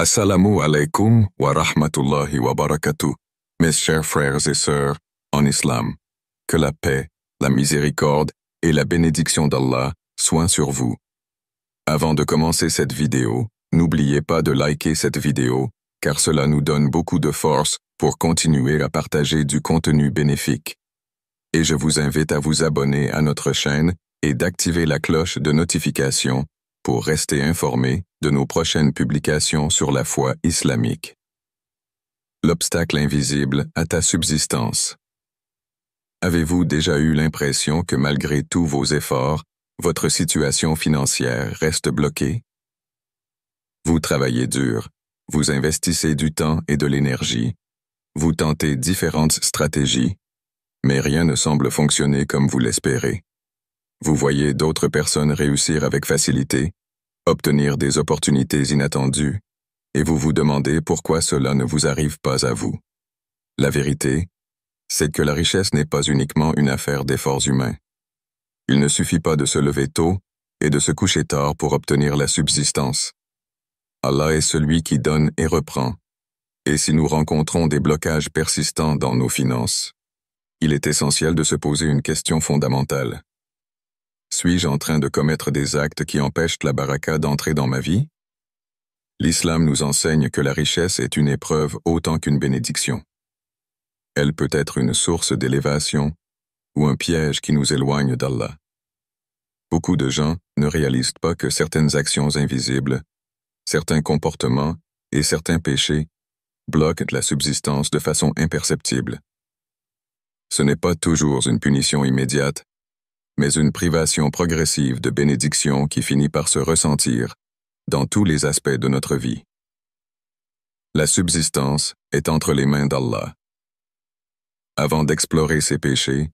Assalamu alaikum wa rahmatullahi wa barakatuh, mes chers frères et sœurs en islam. Que la paix, la miséricorde et la bénédiction d'Allah soient sur vous. Avant de commencer cette vidéo, n'oubliez pas de liker cette vidéo, car cela nous donne beaucoup de force pour continuer à partager du contenu bénéfique. Et je vous invite à vous abonner à notre chaîne et d'activer la cloche de notification pour rester informé de nos prochaines publications sur la foi islamique. L'obstacle invisible à ta subsistance. Avez-vous déjà eu l'impression que malgré tous vos efforts, votre situation financière reste bloquée? Vous travaillez dur, vous investissez du temps et de l'énergie, vous tentez différentes stratégies, mais rien ne semble fonctionner comme vous l'espérez. Vous voyez d'autres personnes réussir avec facilité, obtenir des opportunités inattendues, et vous vous demandez pourquoi cela ne vous arrive pas à vous. La vérité, c'est que la richesse n'est pas uniquement une affaire d'efforts humains. Il ne suffit pas de se lever tôt et de se coucher tard pour obtenir la subsistance. Allah est celui qui donne et reprend, et si nous rencontrons des blocages persistants dans nos finances, il est essentiel de se poser une question fondamentale. Suis-je en train de commettre des actes qui empêchent la baraka d'entrer dans ma vie? L'islam nous enseigne que la richesse est une épreuve autant qu'une bénédiction. Elle peut être une source d'élévation ou un piège qui nous éloigne d'Allah. Beaucoup de gens ne réalisent pas que certaines actions invisibles, certains comportements et certains péchés bloquent la subsistance de façon imperceptible. Ce n'est pas toujours une punition immédiate, mais une privation progressive de bénédiction qui finit par se ressentir dans tous les aspects de notre vie. La subsistance est entre les mains d'Allah. Avant d'explorer ses péchés,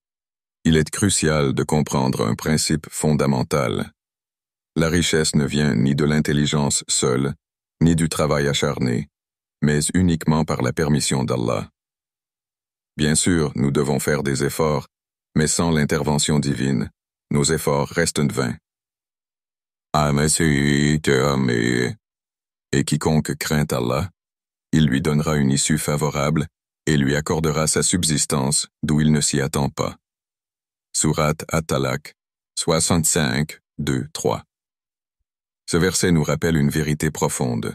il est crucial de comprendre un principe fondamental. La richesse ne vient ni de l'intelligence seule, ni du travail acharné, mais uniquement par la permission d'Allah. Bien sûr, nous devons faire des efforts, mais sans l'intervention divine, nos efforts restent vains. Et quiconque craint Allah, il lui donnera une issue favorable et lui accordera sa subsistance d'où il ne s'y attend pas. Sourate At-Talaq 65, 2, 3. Ce verset nous rappelle une vérité profonde.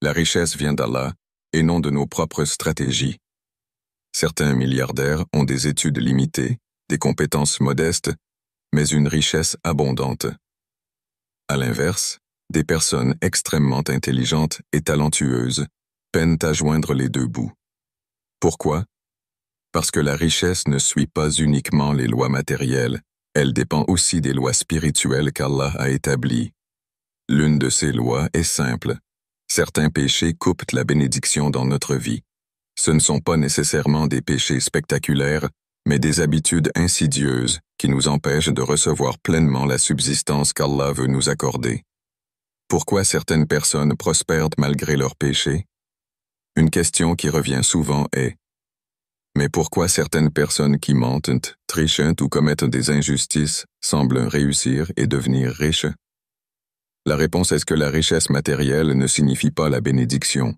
La richesse vient d'Allah et non de nos propres stratégies. Certains milliardaires ont des études limitées, des compétences modestes, mais une richesse abondante. À l'inverse, des personnes extrêmement intelligentes et talentueuses peinent à joindre les deux bouts. Pourquoi? Parce que la richesse ne suit pas uniquement les lois matérielles, elle dépend aussi des lois spirituelles qu'Allah a établies. L'une de ces lois est simple. Certains péchés coupent la bénédiction dans notre vie. Ce ne sont pas nécessairement des péchés spectaculaires, mais des habitudes insidieuses qui nous empêchent de recevoir pleinement la subsistance qu'Allah veut nous accorder. Pourquoi certaines personnes prospèrent malgré leurs péchés? Une question qui revient souvent est: mais pourquoi certaines personnes qui mentent, trichent ou commettent des injustices semblent réussir et devenir riches? La réponse est que la richesse matérielle ne signifie pas la bénédiction.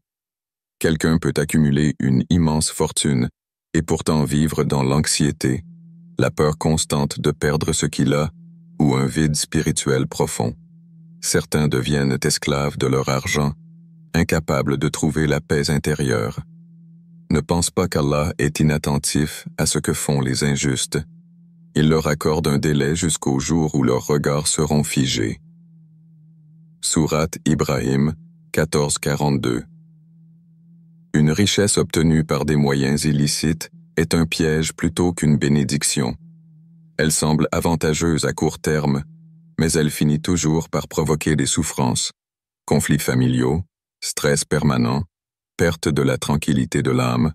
Quelqu'un peut accumuler une immense fortune et pourtant vivre dans l'anxiété, la peur constante de perdre ce qu'il a ou un vide spirituel profond. Certains deviennent esclaves de leur argent, incapables de trouver la paix intérieure. Ne pense pas qu'Allah est inattentif à ce que font les injustes. Il leur accorde un délai jusqu'au jour où leurs regards seront figés. Sourate Ibrahim 14:42. Une richesse obtenue par des moyens illicites est un piège plutôt qu'une bénédiction. Elle semble avantageuse à court terme, mais elle finit toujours par provoquer des souffrances, conflits familiaux, stress permanent, perte de la tranquillité de l'âme.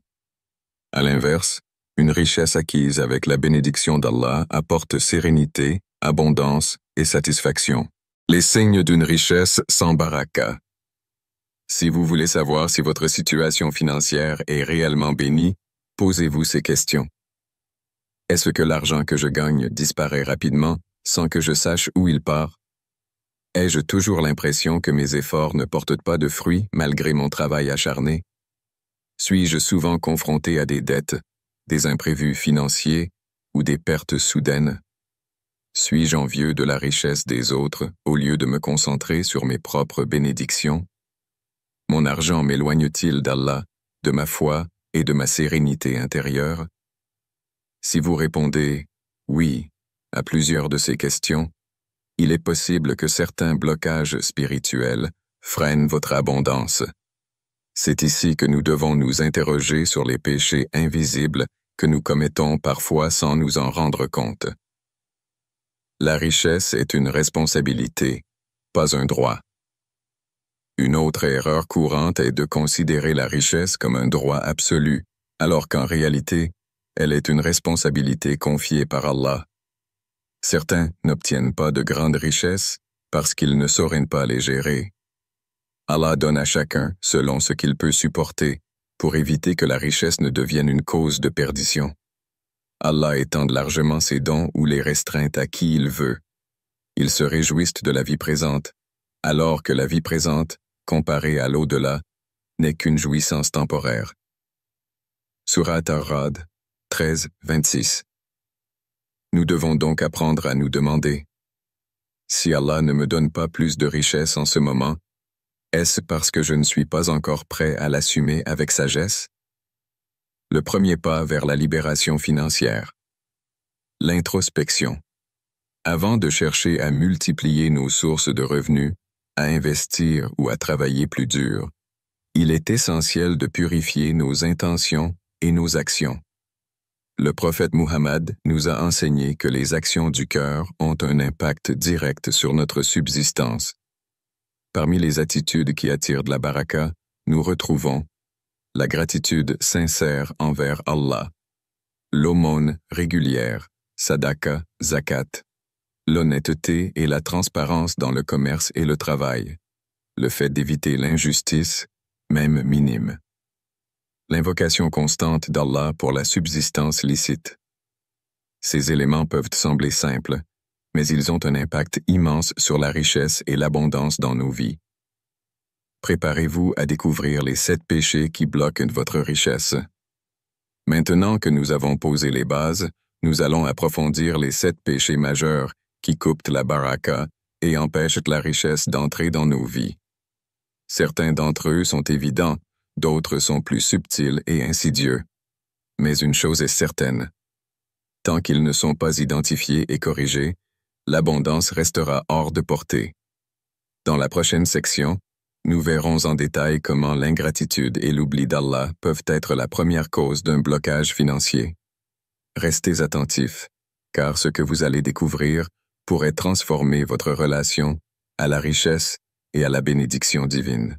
À l'inverse, une richesse acquise avec la bénédiction d'Allah apporte sérénité, abondance et satisfaction. Les signes d'une richesse sans baraka. Si vous voulez savoir si votre situation financière est réellement bénie, posez-vous ces questions. Est-ce que l'argent que je gagne disparaît rapidement sans que je sache où il part? Ai-je toujours l'impression que mes efforts ne portent pas de fruits malgré mon travail acharné? Suis-je souvent confronté à des dettes, des imprévus financiers ou des pertes soudaines? Suis-je envieux de la richesse des autres au lieu de me concentrer sur mes propres bénédictions? Mon argent m'éloigne-t-il d'Allah, de ma foi et de ma sérénité intérieure? Si vous répondez « oui » à plusieurs de ces questions, il est possible que certains blocages spirituels freinent votre abondance. C'est ici que nous devons nous interroger sur les péchés invisibles que nous commettons parfois sans nous en rendre compte. La richesse est une responsabilité, pas un droit. Une autre erreur courante est de considérer la richesse comme un droit absolu, alors qu'en réalité, elle est une responsabilité confiée par Allah. Certains n'obtiennent pas de grandes richesses parce qu'ils ne sauraient pas les gérer. Allah donne à chacun selon ce qu'il peut supporter pour éviter que la richesse ne devienne une cause de perdition. Allah étend largement ses dons ou les restreint à qui il veut. Ils se réjouissent de la vie présente, alors que la vie présente, comparée à l'au-delà, n'est qu'une jouissance temporaire. Surat Ar-Ra'd 13, 26. Nous devons donc apprendre à nous demander « Si Allah ne me donne pas plus de richesse en ce moment, est-ce parce que je ne suis pas encore prêt à l'assumer avec sagesse ?» Le premier pas vers la libération financière. L'introspection. Avant de chercher à multiplier nos sources de revenus, à investir ou à travailler plus dur, il est essentiel de purifier nos intentions et nos actions. Le prophète Muhammad nous a enseigné que les actions du cœur ont un impact direct sur notre subsistance. Parmi les attitudes qui attirent de la baraka, nous retrouvons la gratitude sincère envers Allah, l'aumône régulière, sadaqa, zakat, l'honnêteté et la transparence dans le commerce et le travail, le fait d'éviter l'injustice, même minime. L'invocation constante d'Allah pour la subsistance licite. Ces éléments peuvent sembler simples, mais ils ont un impact immense sur la richesse et l'abondance dans nos vies. Préparez-vous à découvrir les 7 péchés qui bloquent votre richesse. Maintenant que nous avons posé les bases, nous allons approfondir les 7 péchés majeurs qui coupent la baraka et empêchent la richesse d'entrer dans nos vies. Certains d'entre eux sont évidents, d'autres sont plus subtils et insidieux. Mais une chose est certaine. Tant qu'ils ne sont pas identifiés et corrigés, l'abondance restera hors de portée. Dans la prochaine section, nous verrons en détail comment l'ingratitude et l'oubli d'Allah peuvent être la première cause d'un blocage financier. Restez attentifs, car ce que vous allez découvrir pourrait transformer votre relation à la richesse et à la bénédiction divine.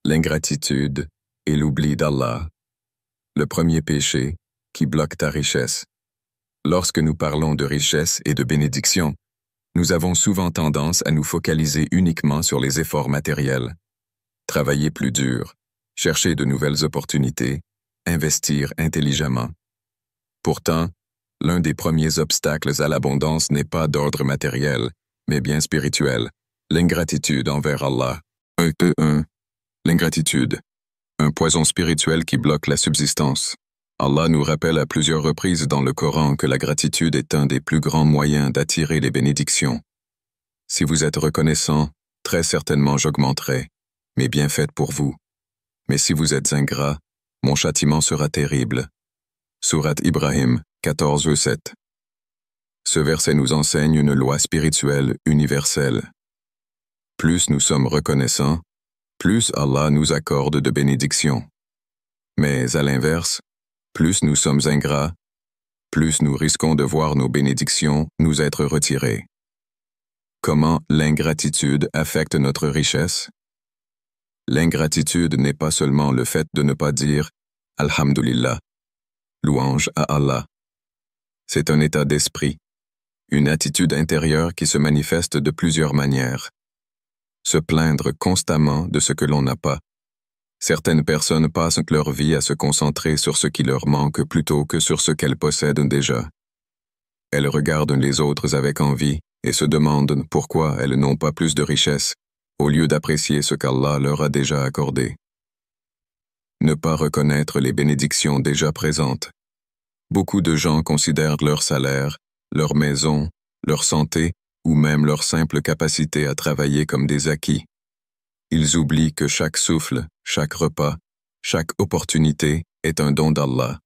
L'ingratitude et l'oubli d'Allah. Le premier péché qui bloque ta richesse. Lorsque nous parlons de richesse et de bénédiction, nous avons souvent tendance à nous focaliser uniquement sur les efforts matériels. Travailler plus dur, chercher de nouvelles opportunités, investir intelligemment. Pourtant, l'un des premiers obstacles à l'abondance n'est pas d'ordre matériel, mais bien spirituel, l'ingratitude envers Allah. 1. L'ingratitude, un poison spirituel qui bloque la subsistance. Allah nous rappelle à plusieurs reprises dans le Coran que la gratitude est un des plus grands moyens d'attirer les bénédictions. Si vous êtes reconnaissant, très certainement j'augmenterai mes bienfaits pour vous. Mais si vous êtes ingrat, mon châtiment sera terrible. Surat Ibrahim 14:7. Ce verset nous enseigne une loi spirituelle universelle. Plus nous sommes reconnaissants, plus Allah nous accorde de bénédictions. Mais à l'inverse, plus nous sommes ingrats, plus nous risquons de voir nos bénédictions nous être retirées. Comment l'ingratitude affecte notre richesse? L'ingratitude n'est pas seulement le fait de ne pas dire « Alhamdulillah », louange à Allah. C'est un état d'esprit, une attitude intérieure qui se manifeste de plusieurs manières. Se plaindre constamment de ce que l'on n'a pas. Certaines personnes passent leur vie à se concentrer sur ce qui leur manque plutôt que sur ce qu'elles possèdent déjà. Elles regardent les autres avec envie et se demandent pourquoi elles n'ont pas plus de richesse, au lieu d'apprécier ce qu'Allah leur a déjà accordé. Ne pas reconnaître les bénédictions déjà présentes. Beaucoup de gens considèrent leur salaire, leur maison, leur santé ou même leur simple capacité à travailler comme des acquis. Ils oublient que chaque souffle, chaque repas, chaque opportunité est un don d'Allah.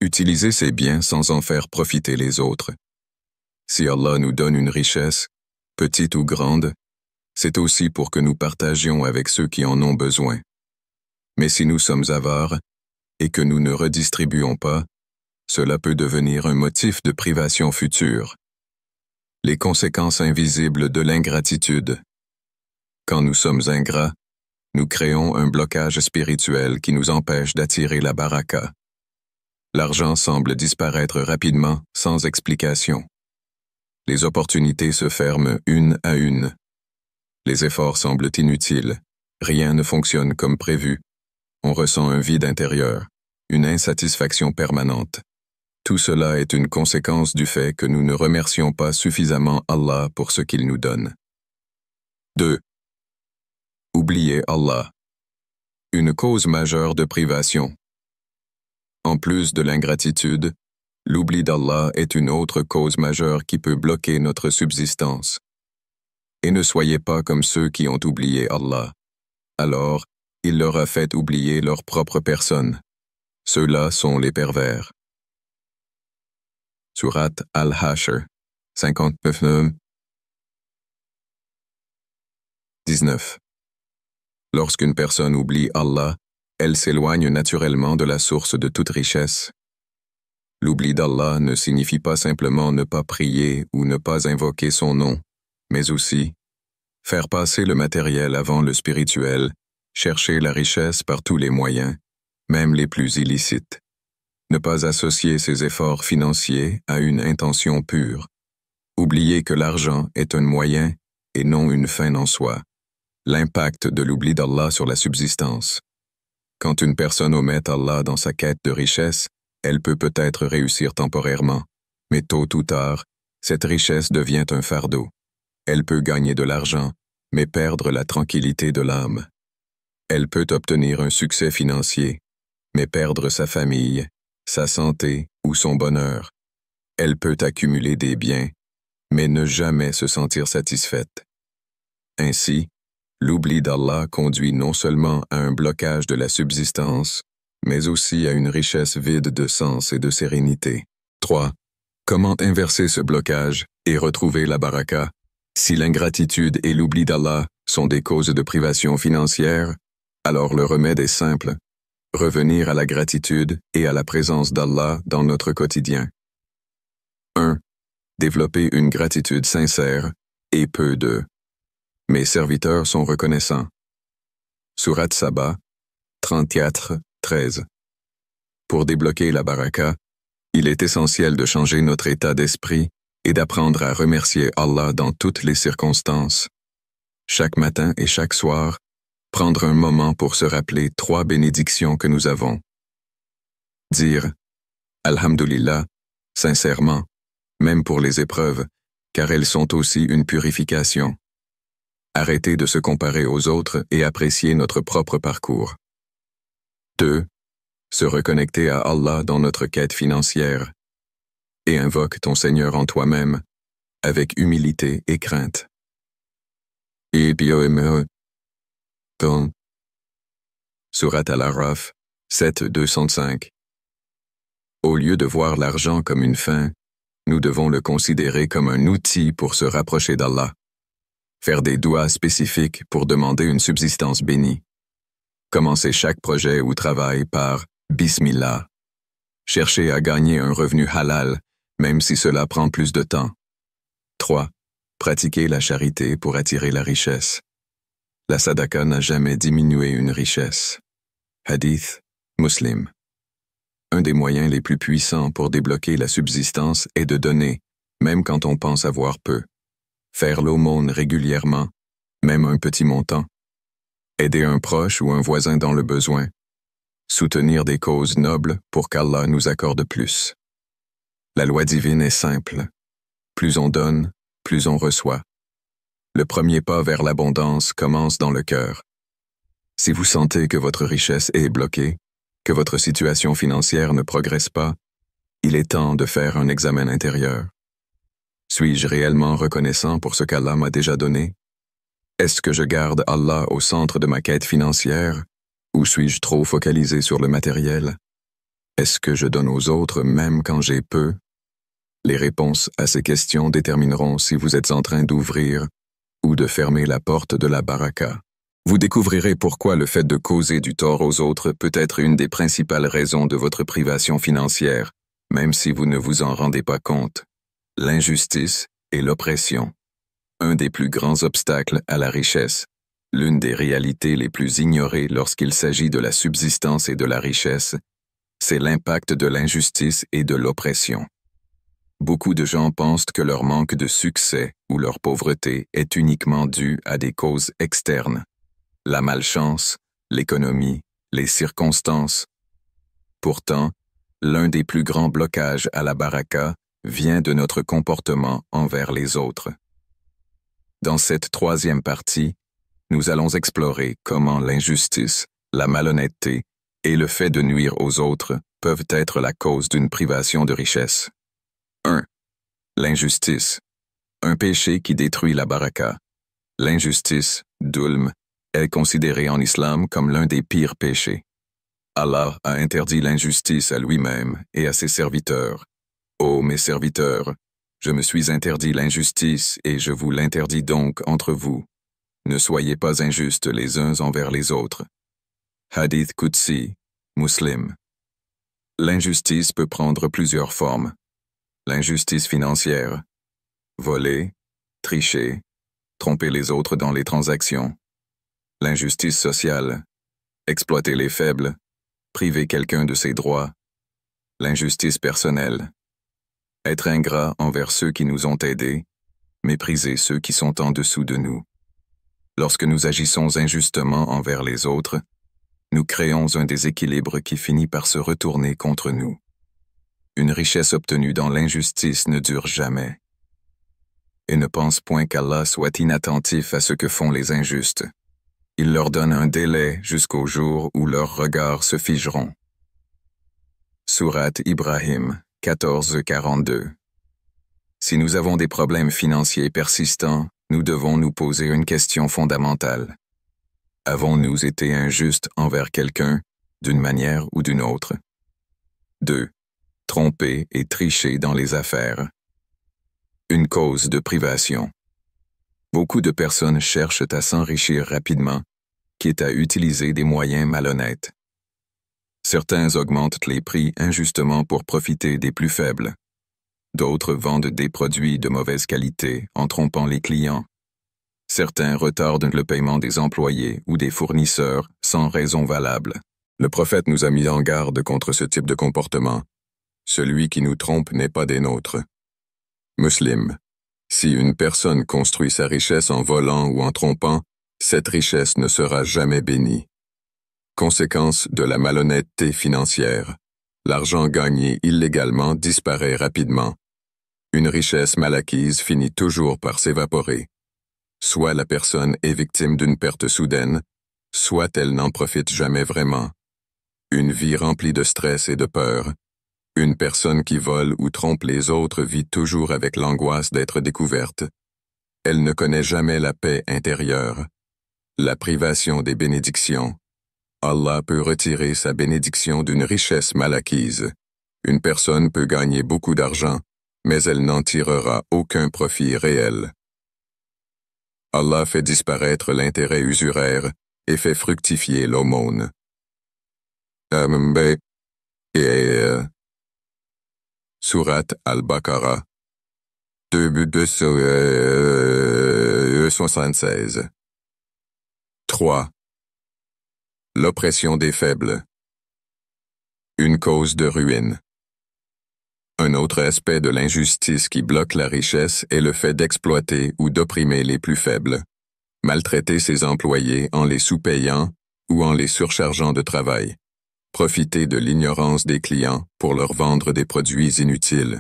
Utilisez ces biens sans en faire profiter les autres. Si Allah nous donne une richesse, petite ou grande, c'est aussi pour que nous partagions avec ceux qui en ont besoin. Mais si nous sommes avares et que nous ne redistribuons pas, cela peut devenir un motif de privation future. Les conséquences invisibles de l'ingratitude. Quand nous sommes ingrats, nous créons un blocage spirituel qui nous empêche d'attirer la baraka. L'argent semble disparaître rapidement, sans explication. Les opportunités se ferment une à une. Les efforts semblent inutiles. Rien ne fonctionne comme prévu. On ressent un vide intérieur, une insatisfaction permanente. Tout cela est une conséquence du fait que nous ne remercions pas suffisamment Allah pour ce qu'il nous donne. 2. Oublier Allah. Une cause majeure de privation. En plus de l'ingratitude, l'oubli d'Allah est une autre cause majeure qui peut bloquer notre subsistance. Et ne soyez pas comme ceux qui ont oublié Allah. Alors, il leur a fait oublier leur propre personne. Ceux-là sont les pervers. Sourate Al-Hashr, 59. 19. Lorsqu'une personne oublie Allah, elle s'éloigne naturellement de la source de toute richesse. L'oubli d'Allah ne signifie pas simplement ne pas prier ou ne pas invoquer son nom, mais aussi faire passer le matériel avant le spirituel, chercher la richesse par tous les moyens, même les plus illicites. Ne pas associer ses efforts financiers à une intention pure. Oublier que l'argent est un moyen et non une fin en soi. L'impact de l'oubli d'Allah sur la subsistance. Quand une personne omet Allah dans sa quête de richesse, elle peut peut-être réussir temporairement, mais tôt ou tard, cette richesse devient un fardeau. Elle peut gagner de l'argent, mais perdre la tranquillité de l'âme. Elle peut obtenir un succès financier, mais perdre sa famille, sa santé ou son bonheur. Elle peut accumuler des biens, mais ne jamais se sentir satisfaite. Ainsi, l'oubli d'Allah conduit non seulement à un blocage de la subsistance, mais aussi à une richesse vide de sens et de sérénité. 3. Comment inverser ce blocage et retrouver la baraka? Si l'ingratitude et l'oubli d'Allah sont des causes de privation financière, alors le remède est simple. Revenir à la gratitude et à la présence d'Allah dans notre quotidien. 1. Développer une gratitude sincère et peu de « Mes serviteurs sont reconnaissants ». Sourate Saba, 34, 13. Pour débloquer la baraka, il est essentiel de changer notre état d'esprit et d'apprendre à remercier Allah dans toutes les circonstances. Chaque matin et chaque soir, prendre un moment pour se rappeler 3 bénédictions que nous avons. Dire « Alhamdulillah » sincèrement, même pour les épreuves, car elles sont aussi une purification. Arrêter de se comparer aux autres et apprécier notre propre parcours. 2. Se reconnecter à Allah dans notre quête financière. Et invoque ton Seigneur en toi-même, avec humilité et crainte. Sourate Al-Araf, 7-205. Au lieu de voir l'argent comme une fin, nous devons le considérer comme un outil pour se rapprocher d'Allah. Faire des doigts spécifiques pour demander une subsistance bénie. Commencer chaque projet ou travail par « Bismillah ». Chercher à gagner un revenu halal, même si cela prend plus de temps. 3. Pratiquer la charité pour attirer la richesse. La sadaqa n'a jamais diminué une richesse. Hadith, Muslim. Un des moyens les plus puissants pour débloquer la subsistance est de donner, même quand on pense avoir peu. Faire l'aumône régulièrement, même un petit montant. Aider un proche ou un voisin dans le besoin. Soutenir des causes nobles pour qu'Allah nous accorde plus. La loi divine est simple. Plus on donne, plus on reçoit. Le premier pas vers l'abondance commence dans le cœur. Si vous sentez que votre richesse est bloquée, que votre situation financière ne progresse pas, il est temps de faire un examen intérieur. Suis-je réellement reconnaissant pour ce qu'Allah m'a déjà donné? Est-ce que je garde Allah au centre de ma quête financière, ou suis-je trop focalisé sur le matériel? Est-ce que je donne aux autres même quand j'ai peu? Les réponses à ces questions détermineront si vous êtes en train d'ouvrir ou de fermer la porte de la baraka. Vous découvrirez pourquoi le fait de causer du tort aux autres peut être une des principales raisons de votre privation financière, même si vous ne vous en rendez pas compte. L'injustice et l'oppression. Un des plus grands obstacles à la richesse. L'une des réalités les plus ignorées lorsqu'il s'agit de la subsistance et de la richesse, c'est l'impact de l'injustice et de l'oppression. Beaucoup de gens pensent que leur manque de succès ou leur pauvreté est uniquement dû à des causes externes. La malchance, l'économie, les circonstances. Pourtant, l'un des plus grands blocages à la baraka vient de notre comportement envers les autres. Dans cette troisième partie, nous allons explorer comment l'injustice, la malhonnêteté et le fait de nuire aux autres peuvent être la cause d'une privation de richesse. 1. L'injustice. Un péché qui détruit la baraka. L'injustice, dhulm, est considérée en islam comme l'un des pires péchés. Allah a interdit l'injustice à lui-même et à ses serviteurs. Ô mes serviteurs, je me suis interdit l'injustice et je vous l'interdis donc entre vous. Ne soyez pas injustes les uns envers les autres. Hadith Qudsi, Muslim. L'injustice peut prendre plusieurs formes. L'injustice financière. Voler, tricher, tromper les autres dans les transactions. L'injustice sociale. Exploiter les faibles, priver quelqu'un de ses droits. L'injustice personnelle. Être ingrat envers ceux qui nous ont aidés, mépriser ceux qui sont en dessous de nous. Lorsque nous agissons injustement envers les autres, nous créons un déséquilibre qui finit par se retourner contre nous. Une richesse obtenue dans l'injustice ne dure jamais. Et ne pense point qu'Allah soit inattentif à ce que font les injustes. Il leur donne un délai jusqu'au jour où leurs regards se figeront. Sourate Ibrahim 14:42. Si nous avons des problèmes financiers persistants, nous devons nous poser une question fondamentale. Avons-nous été injustes envers quelqu'un, d'une manière ou d'une autre? 2. Tromper et tricher dans les affaires. Une cause de privation. Beaucoup de personnes cherchent à s'enrichir rapidement, quitte à utiliser des moyens malhonnêtes. Certains augmentent les prix injustement pour profiter des plus faibles. D'autres vendent des produits de mauvaise qualité en trompant les clients. Certains retardent le paiement des employés ou des fournisseurs sans raison valable. Le prophète nous a mis en garde contre ce type de comportement. Celui qui nous trompe n'est pas des nôtres. Muslim. Si une personne construit sa richesse en volant ou en trompant, cette richesse ne sera jamais bénie. Conséquence de la malhonnêteté financière. L'argent gagné illégalement disparaît rapidement. Une richesse mal acquise finit toujours par s'évaporer. Soit la personne est victime d'une perte soudaine, soit elle n'en profite jamais vraiment. Une vie remplie de stress et de peur. Une personne qui vole ou trompe les autres vit toujours avec l'angoisse d'être découverte. Elle ne connaît jamais la paix intérieure. La privation des bénédictions. Allah peut retirer sa bénédiction d'une richesse mal acquise. Une personne peut gagner beaucoup d'argent, mais elle n'en tirera aucun profit réel. Allah fait disparaître l'intérêt usuraire et fait fructifier l'aumône. Sourate Al-Baqarah 276. 3. L'oppression des faibles. Une cause de ruine. Un autre aspect de l'injustice qui bloque la richesse est le fait d'exploiter ou d'opprimer les plus faibles. Maltraiter ses employés en les sous-payant ou en les surchargeant de travail. Profiter de l'ignorance des clients pour leur vendre des produits inutiles.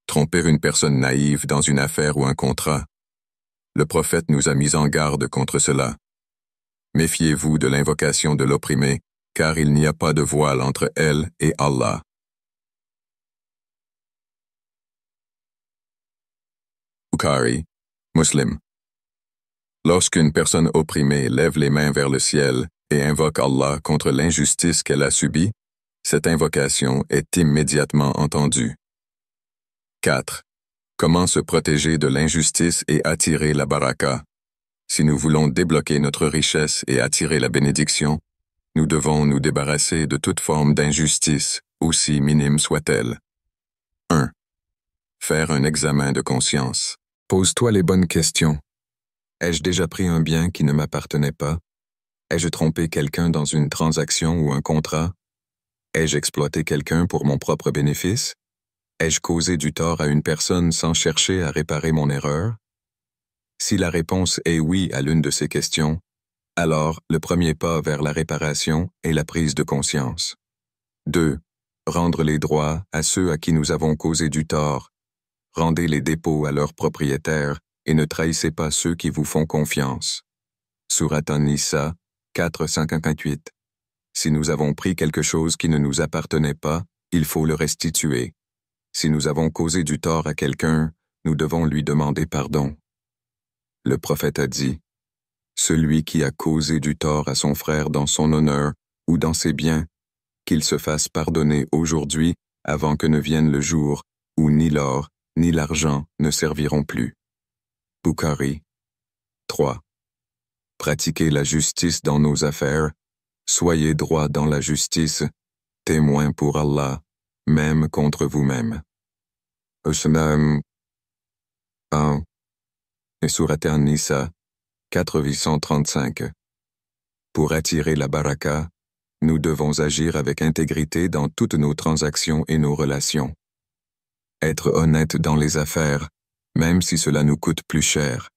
Tromper une personne naïve dans une affaire ou un contrat Le prophète nous a mis en garde contre cela. Méfiez-vous de l'invocation de l'opprimé, car il n'y a pas de voile entre elle et Allah. Bukhari, Muslim. Lorsqu'une personne opprimée lève les mains vers le ciel et invoque Allah contre l'injustice qu'elle a subie, cette invocation est immédiatement entendue. 4. Comment se protéger de l'injustice et attirer la baraka? Si nous voulons débloquer notre richesse et attirer la bénédiction, nous devons nous débarrasser de toute forme d'injustice, aussi minime soit-elle. 1. Faire un examen de conscience. Pose-toi les bonnes questions. Ai-je déjà pris un bien qui ne m'appartenait pas? Ai-je trompé quelqu'un dans une transaction ou un contrat? Ai-je exploité quelqu'un pour mon propre bénéfice? Ai-je causé du tort à une personne sans chercher à réparer mon erreur? Si la réponse est oui à l'une de ces questions, alors le premier pas vers la réparation est la prise de conscience. 2. Rendre les droits à ceux à qui nous avons causé du tort. Rendez les dépôts à leurs propriétaires et ne trahissez pas ceux qui vous font confiance. Sourate An-Nisa 4:58. Si nous avons pris quelque chose qui ne nous appartenait pas, il faut le restituer. Si nous avons causé du tort à quelqu'un, nous devons lui demander pardon. Le prophète a dit, « Celui qui a causé du tort à son frère dans son honneur ou dans ses biens, qu'il se fasse pardonner aujourd'hui avant que ne vienne le jour où ni l'or ni l'argent ne serviront plus. » Bukhari. 3. Pratiquez la justice dans nos affaires. Soyez droit dans la justice, témoin pour Allah, même contre vous-même. Usman 1. Et Sourate An-Nisa 4:835. Pour attirer la baraka, nous devons agir avec intégrité dans toutes nos transactions et nos relations. Être honnête dans les affaires, même si cela nous coûte plus cher.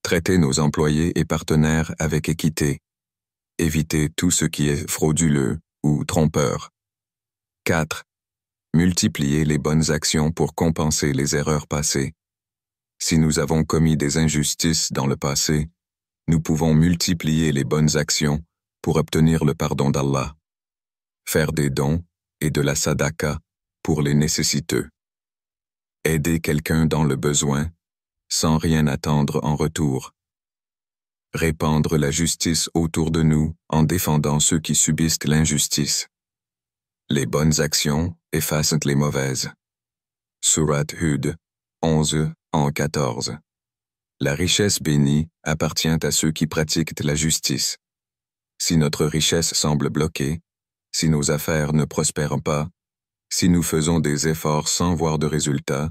Traiter nos employés et partenaires avec équité. Éviter tout ce qui est frauduleux ou trompeur. 4. Multiplier les bonnes actions pour compenser les erreurs passées. Si nous avons commis des injustices dans le passé, nous pouvons multiplier les bonnes actions pour obtenir le pardon d'Allah. Faire des dons et de la sadaqa pour les nécessiteux. Aider quelqu'un dans le besoin, sans rien attendre en retour. Répandre la justice autour de nous en défendant ceux qui subissent l'injustice. Les bonnes actions effacent les mauvaises. Sourate Hud 11:14. La richesse bénie appartient à ceux qui pratiquent la justice. Si notre richesse semble bloquée, si nos affaires ne prospèrent pas, si nous faisons des efforts sans voir de résultats,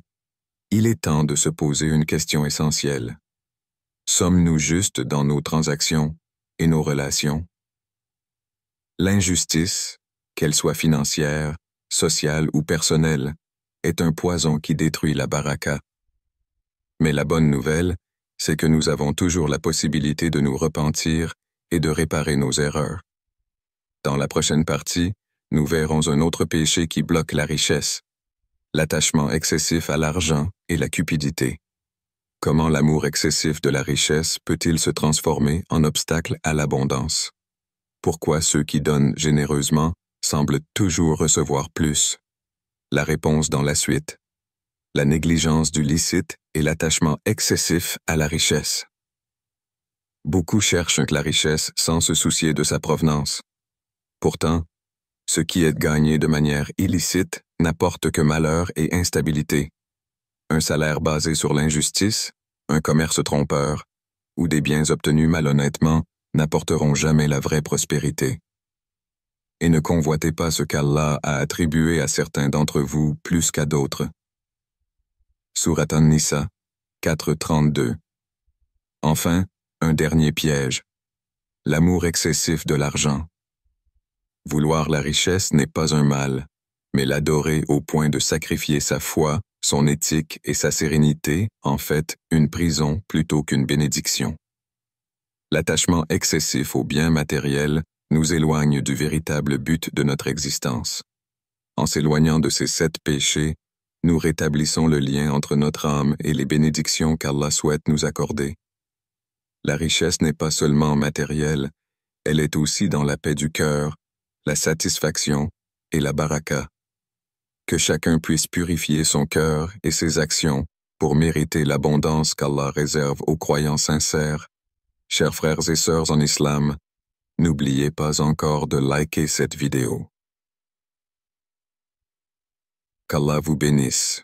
il est temps de se poser une question essentielle. Sommes-nous justes dans nos transactions et nos relations? L'injustice, qu'elle soit financière, sociale ou personnelle, est un poison qui détruit la baraka. Mais la bonne nouvelle, c'est que nous avons toujours la possibilité de nous repentir et de réparer nos erreurs. Dans la prochaine partie, nous verrons un autre péché qui bloque la richesse, l'attachement excessif à l'argent et la cupidité. Comment l'amour excessif de la richesse peut-il se transformer en obstacle à l'abondance? Pourquoi ceux qui donnent généreusement semblent toujours recevoir plus? La réponse dans la suite. La négligence du licite et l'attachement excessif à la richesse. Beaucoup cherchent la richesse sans se soucier de sa provenance. Pourtant, ce qui est gagné de manière illicite n'apporte que malheur et instabilité. Un salaire basé sur l'injustice, un commerce trompeur, ou des biens obtenus malhonnêtement n'apporteront jamais la vraie prospérité. Et ne convoitez pas ce qu'Allah a attribué à certains d'entre vous plus qu'à d'autres. Sourate An-Nisa 4:32. Enfin, un dernier piège. L'amour excessif de l'argent. Vouloir la richesse n'est pas un mal, mais l'adorer au point de sacrifier sa foi, son éthique et sa sérénité en fait une prison plutôt qu'une bénédiction. L'attachement excessif aux biens matériels nous éloigne du véritable but de notre existence. En s'éloignant de ces 7 péchés, nous rétablissons le lien entre notre âme et les bénédictions qu'Allah souhaite nous accorder. La richesse n'est pas seulement matérielle, elle est aussi dans la paix du cœur, la satisfaction et la baraka. Que chacun puisse purifier son cœur et ses actions pour mériter l'abondance qu'Allah réserve aux croyants sincères. Chers frères et sœurs en islam, n'oubliez pas encore de liker cette vidéo. Qu'Allah vous bénisse.